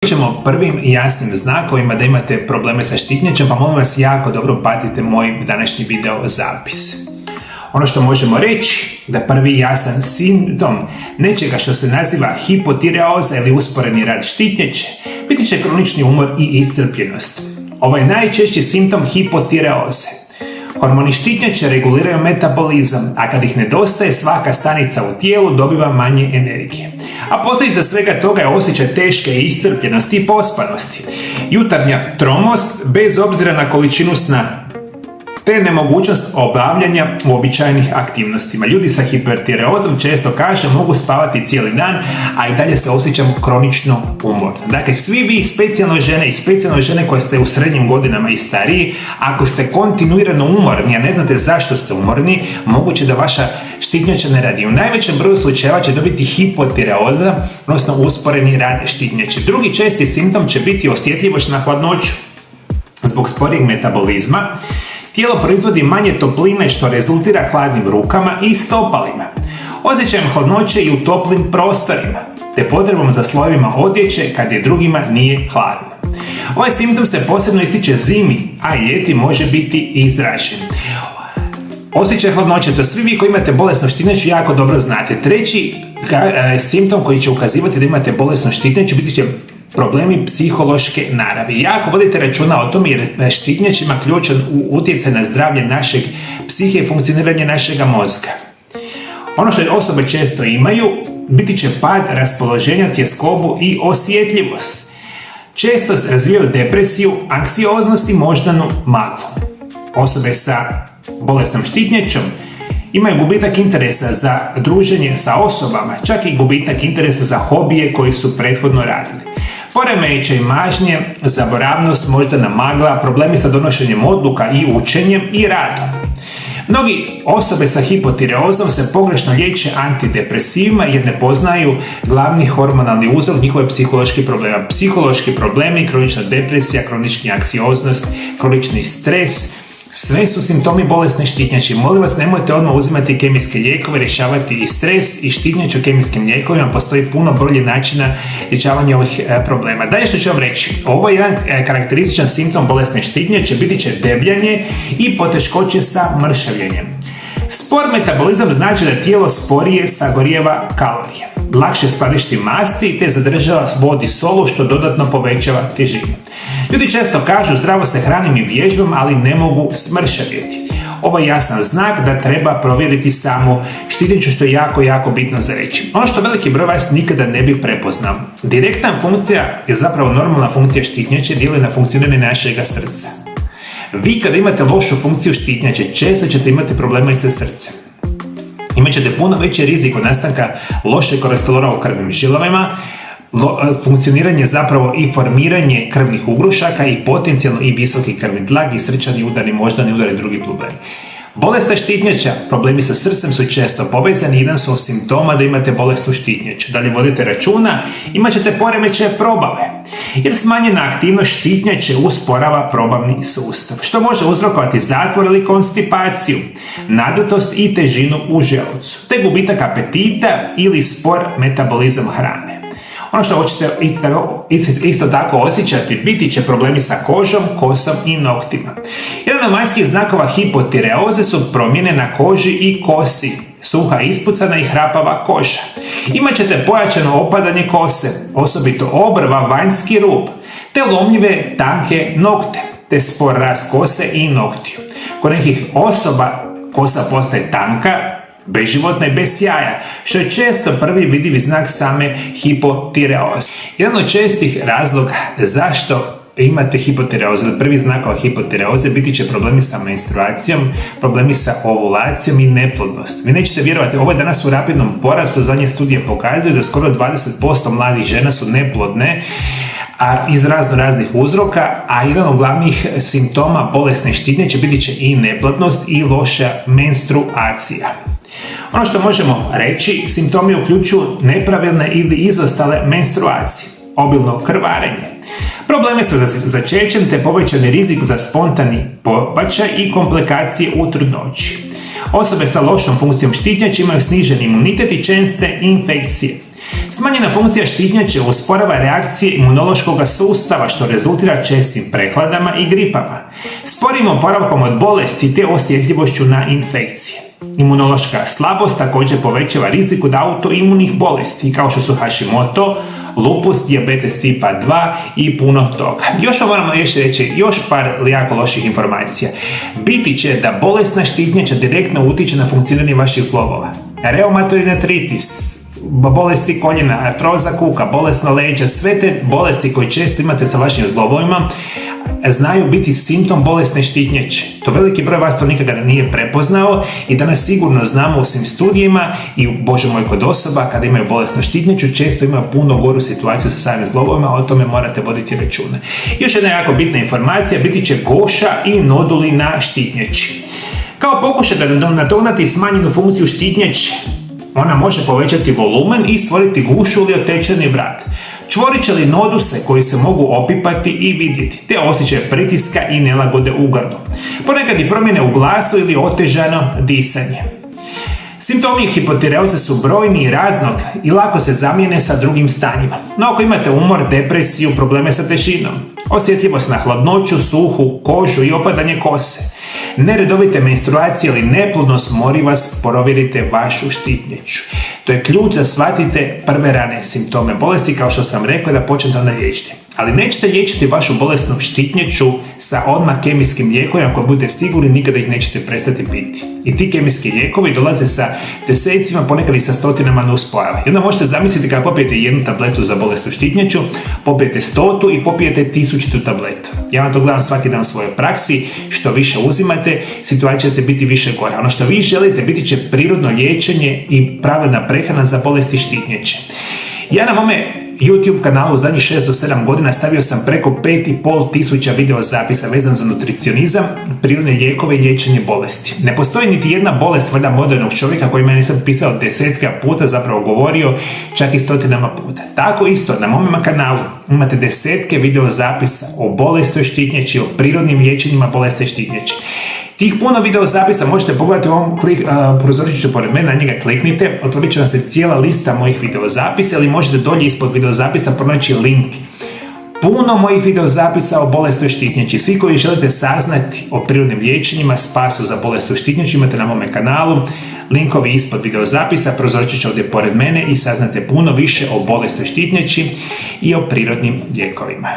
Ćemo prvim jasnim znakovima da imate probleme sa štitnjačom, pa molim vas jako dobro pratite moj današnji video zapis. Ono što možemo reći da prvi jasan simptom nečega što se naziva hipotireoza ili usporeni rad štitnjače biti će kronični umor i iscrpljenost. Ovo je najčešći simptom hipotireoze. Hormoni štitnjače reguliraju metabolizam, a kad ih nedostaje, svaka stanica u tijelu dobiva manje energije. A posljedica svega toga je osjećaj teške iscrpljenosti i pospanosti. Jutarnja tromost bez obzira na količinu sna, te nemogućnost obavljanja uobičajenih aktivnostima. Ljudi sa hipertireozom često kaže mogu spavati cijeli dan, a i dalje se osjećam kronično umorno. Dakle, svi vi specijalno žene koje ste u srednjim godinama i stariji, ako ste kontinuirano umorni, a ne znate zašto ste umorni, moguće da vaša štitnjača ne radi. U najvećem broju slučajeva će dobiti hipotireoza, odnosno usporeni rad štitnjače. Drugi česti simptom će biti osjetljivost na hladnoću. Zbog sporijeg metabolizma tijelo proizvodi manje topline što rezultira hladnim rukama i stopalima, osjećajem hladnoće i u toplim prostorima, te potrebom za slojevima odjeće kad je drugima nije hladno. Ovaj simptom se posebno ističe zimi, a i ljeti može biti izražen. Osjećaj hladnoće, to svi vi koji imate bolesnu štitnjaču jako dobro znate. Treći simptom koji će ukazivati da imate bolesnu štitnjaču biti će problemi psihološke naravi. Jako vodite računa o tome jer štitnjač ima ključan utjecaj na zdravlje našeg psihe i funkcioniranje našega mozga. Ono što osobe često imaju biti će pad raspoloženja, tjeskobu i osjetljivost. Često razvijaju depresiju, anksioznost i moždanu maglu. Osobe sa bolesnom štitnjačom imaju gubitak interesa za druženje sa osobama, čak i gubitak interesa za hobije koji su prethodno radili. Poremećaj mažnje, zaboravnost, moždana magla, problemi sa donošenjem odluka i učenjem i radom. Mnogi osobe sa hipotireozom se pogrešno liječe antidepresivima jer ne poznaju glavni hormonalni uzrok njihove psiholoških problema. Psihološki problemi, kronična depresija, kronična anksioznost, kronični stres, sve su simptomi bolesne štitnjače. Molim vas, nemojte odmah uzimati kemijske lijekove, rješavati i stres i štitnjaču kemijskim lijekovima. Postoji puno bolji načina rješavanja ovih problema. Dalje što ću vam reći, ovo je jedan karakterističan simptom bolesne štitnjače, biti će debljanje i poteškoće sa mršavljenjem. Spor metabolizam znači da tijelo sporije sagorijeva kalorije, lakše skladišti masti te zadržava vodu i solu što dodatno povećava težinu. Ljudi često kažu zdravo se hranim i vježbam, ali ne mogu smršavjeti. Ovo je jasan znak da treba provjeriti samu štitnjaču, što je jako bitno za reći. Ono što veliki broj vas nikada ne bi prepoznao. Direktna funkcija je zapravo normalna funkcija štitnjače, djeluje na funkcioniranje našega srca. Vi kada imate lošu funkciju štitnjače, često ćete imati problema i sa srcem. Imat ćete puno veći rizik od nastanka lošeg kolesterola u krvnim žilovima, funkcioniranje zapravo i formiranje krvnih ugrušaka i potencijalno i visoki krvni tlak i srčani udar i moždani udar i drugi problemi. Bolesna štitnjača, problemi sa srcem su često povezani, jedan su od simptoma da imate bolesnu štitnjaču. Dalje vodite računa, imat ćete poremećaje probave, jer smanjena aktivnost štitnjače usporava probavni sustav, što može uzrokovati zatvor ili konstipaciju, nadutost i težinu u želucu, te gubitak apetita ili spor metabolizam hrane. Ono što hoćete isto tako osjećati, biti će problemi sa kožom, kosom i noktima. Jedan od vanjskih znakova hipotireoze su promjene na koži i kosi, suha ispucana i hrapava koža. Imat ćete pojačano opadanje kose, osobito obrva, vanjski rub, te lomljive tanke nokte, te spor rast kose i noktiju. Kod nekih osoba kosa postaje tanka, beživotna i bez sjaja, što je često prvi vidljivi znak same hipotireoze. Jedan od čestih razloga zašto imate hipotireozu, prvi znakova hipotireoze biti će problemi sa menstruacijom, problemi sa ovulacijom i neplodnost. Vi nećete vjerovati, ovo je danas u rapidnom porastu, zadnje studije pokazuju da skoro 20% mladih žena su neplodne, iz raznih uzroka, a jedan od glavnih simptoma bolesne štitnjače biti će i neplodnost i loša menstruacija. Ono što možemo reći, simptomi uključuju nepravilne ili izostale menstruacije, obilno krvarenje, probleme sa začećem te povećani rizik za spontani pobačaj i komplikacije u trudnoći. Osobe sa lošom funkcijom štitnjače imaju sniženi imunitet i česte infekcije. Smanjena funkcija štitnjače usporava reakcije imunološkog sustava što rezultira čestim prehladama i gripama, sporim oporavkom od bolesti te osjetljivošću na infekcije. Imunološka slabost također povećava rizik od autoimunih bolesti kao što su Hashimoto, lupus, dijabetes tipa 2 i puno toga. Još vam moramo reći još par jako loših informacija. Biti će da bolesna štitnjača direktno utječe na funkcioniranje vaših zglobova. Reumatoidni artritis, bolesti koljena, artroza kuka, bolesna leđa, sve te bolesti koje često imate sa vašim zglobovima znaju biti simptom bolesne štitnjače. To veliki broj vas to nikada nije prepoznao i danas sigurno znamo u svim studijima i bože moj kod osoba kada imaju bolesnu štitnjaču često imaju puno goru situaciju sa samim zglobovima, o tome morate voditi računa. Još jedna jako bitna informacija, biti će koša i noduli na štitnjači. Kao pokušaj da nadognati smanjenu funkciju štitnjače, ona može povećati volumen i stvoriti gušu ili otečeni vrat. Čvoriće ili noduse koji se mogu opipati i vidjeti, te osjećaj pritiska i nelagode u grlu. Ponekad i promjene u glasu ili otežano disanje. Simptomi hipotireoze su brojni i raznog i lako se zamijene sa drugim stanjima. No ako imate umor, depresiju, probleme sa težinom, osjetljivost na hladnoću, suhu kožu i opadanje kose, neredovite menstruacije ili neplodnost, molim vas, provjerite vašu štitnjaču. To je ključ da shvatite prve rane simptome bolesti, kao što sam rekao, da počnete onda liječiti. Ali nećete liječiti vašu bolesnu štitnjaču sa odmah kemijskim lijekovima koji budete sigurni nikada ih nećete prestati piti. I ti kemijski lijekovi dolaze sa desecima, ponekad i sa stotinama nuspojava. I onda možete zamisliti kada popijete jednu tabletu za bolesnu štitnjaču, popijete 100 i popijete 1000 tabletu. Ja vam to gledam svaki dan u svojoj praksi. Što više uzimate, situacija će biti više gora. Ono što vi želite biti će prirodno liječenje i pravilna prehrana za bolesti štitnjače. Ja na mome YouTube kanalu u zadnjih 6 do 7 godina stavio sam preko 5500 video zapisa vezan za nutricionizam, prirodne lijekove i liječenje bolesti. Ne postoji niti jedna bolest vrda modernog čovjeka koji meni sam pisao desetka puta, zapravo govorio čak i stotinama puta. Tako isto na mome kanalu imate desetke video zapisa o bolesti štitnjači, o prirodnim liječenjima bolesti štitnjači. Tih puno video zapisa možete pogledati u ovom prozoriću pored mene, na njega kliknite, otvorit će vam se cijela lista mojih video zapisa ili možete dolje ispod video zapisa pronaći link. Puno mojih video zapisa o bolesti štitnjači. Svi koji želite saznati o prirodnim liječenjima, spasu za bolesti štitnjači imate na mome kanalu, linkovi ispod video zapisa, prozorić će ovdje pored mene i saznate puno više o bolesti štitnjači i o prirodnim lijekovima.